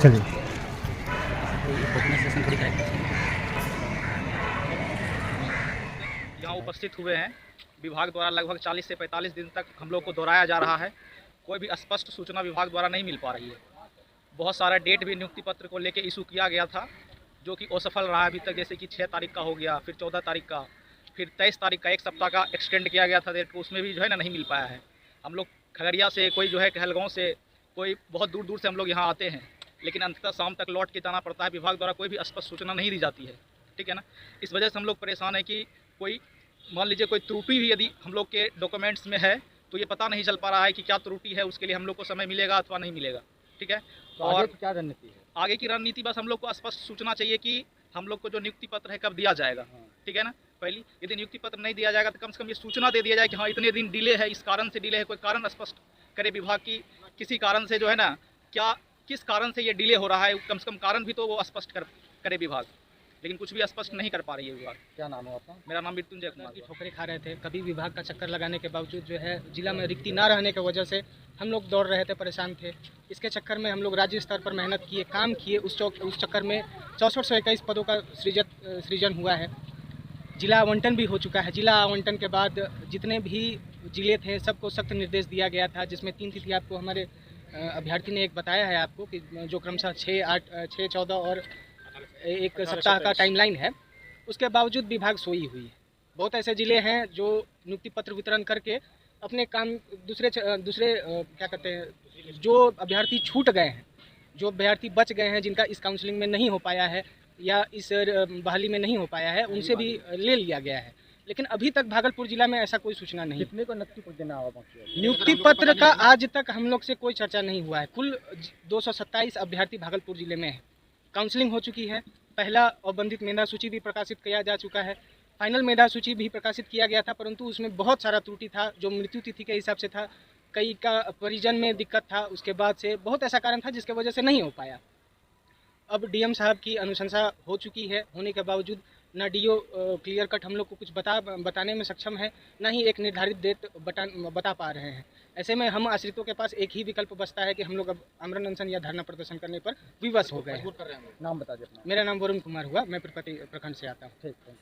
चलिए यहाँ उपस्थित हुए हैं। विभाग द्वारा लगभग 40 से 45 दिन तक हम लोग को दोहराया जा रहा है, कोई भी स्पष्ट सूचना विभाग द्वारा नहीं मिल पा रही है। बहुत सारा डेट भी नियुक्ति पत्र को लेकर इशू किया गया था, जो कि असफल रहा अभी तक। जैसे कि 6 तारीख का हो गया, फिर 14 तारीख का, फिर 23 तारीख का, एक सप्ताह का एक्सटेंड किया गया था डेट को, उसमें भी जो है ना नहीं मिल पाया है। हम लोग खगड़िया से, कोई जो है कहलगांव से, कोई बहुत दूर दूर से हम लोग यहाँ आते हैं, लेकिन अंततः शाम तक लौट के जाना पड़ता है। विभाग द्वारा कोई भी स्पष्ट सूचना नहीं दी जाती है, ठीक है ना। इस वजह से हम लोग परेशान हैं कि कोई मान लीजिए कोई त्रुटि भी यदि हम लोग के डॉक्यूमेंट्स में है तो ये पता नहीं चल पा रहा है कि क्या त्रुटि है। उसके लिए हम लोग को समय मिलेगा अथवा नहीं मिलेगा, ठीक है। तो और क्या रणनीति है? आगे की रणनीति बस हम लोग को स्पष्ट सूचना चाहिए कि हम लोग को जो नियुक्ति पत्र है कब दिया जाएगा, ठीक है ना। पहली यदि नियुक्ति पत्र नहीं दिया जाएगा तो कम से कम ये सूचना दे दिया जाए कि हाँ इतने दिन डिले है, इस कारण से डिले है। कोई कारण स्पष्ट करे विभाग की, किसी कारण से जो है ना, क्या किस कारण से ये डिले हो रहा है, कम से कम कारण भी तो वो स्पष्ट करे विभाग। लेकिन कुछ भी स्पष्ट नहीं कर पा रही है विभाग। क्या नाम है आपका? मेरा नाम मृत्युंजय कुमार। की ठोकरें खा रहे थे। कभी विभाग का चक्कर लगाने के बावजूद जो है जिला में रिक्ति ना रहने की वजह से हम लोग दौड़ रहे थे, परेशान थे। इसके चक्कर में हम लोग राज्य स्तर पर मेहनत किए, काम किए। उस चक्कर में 6421 पदों का सृजन हुआ है। जिला आवंटन भी हो चुका है। जिला आवंटन के बाद जितने भी जिले थे सबको सख्त निर्देश दिया गया था, जिसमें 3 तिथि आपको हमारे अभ्यर्थी ने एक बताया है आपको कि जो क्रमशः 6, 8, 6, 14 और एक सप्ताह का टाइमलाइन है। उसके बावजूद विभाग सोई हुई है। बहुत ऐसे ज़िले हैं जो नियुक्ति पत्र वितरण करके अपने काम दूसरे क्या कहते हैं, जो अभ्यर्थी छूट गए हैं, जो अभ्यर्थी बच गए हैं, जिनका इस काउंसलिंग में नहीं हो पाया है या इस बहाली में नहीं हो पाया है, उनसे भी ले लिया गया है। लेकिन अभी तक भागलपुर जिला में ऐसा कोई सूचना नहीं। कितने को नियुक्ति पत्र देना पहुँचे? नियुक्ति पत्र का आज तक हम लोग से कोई चर्चा नहीं हुआ है। कुल 227 अभ्यर्थी भागलपुर जिले में है। काउंसलिंग हो चुकी है। पहला औबंधित मेधा सूची भी प्रकाशित किया जा चुका है। फाइनल मेधा सूची भी प्रकाशित किया गया था, परंतु उसमें बहुत सारा त्रुटि था, जो मृत्यु तिथि के हिसाब से था, कई का परिजन में दिक्कत था, उसके बाद से बहुत ऐसा कारण था जिसके वजह से नहीं हो पाया। अब डीएम साहब की अनुशंसा हो चुकी है, होने के बावजूद ना डीओ क्लियर कट हम लोग को कुछ बताने में सक्षम है, ना ही एक निर्धारित डेट बता पा रहे हैं। ऐसे में हम आश्रितों के पास एक ही विकल्प बचता है कि हम लोग अब आमरण अनशन या धरना प्रदर्शन करने पर विवश हो गए हैं। नाम बता दीजिए अपना। मेरा नाम वरुण कुमार हुआ, मैं प्रखंड से आता हूँ। ठीक है।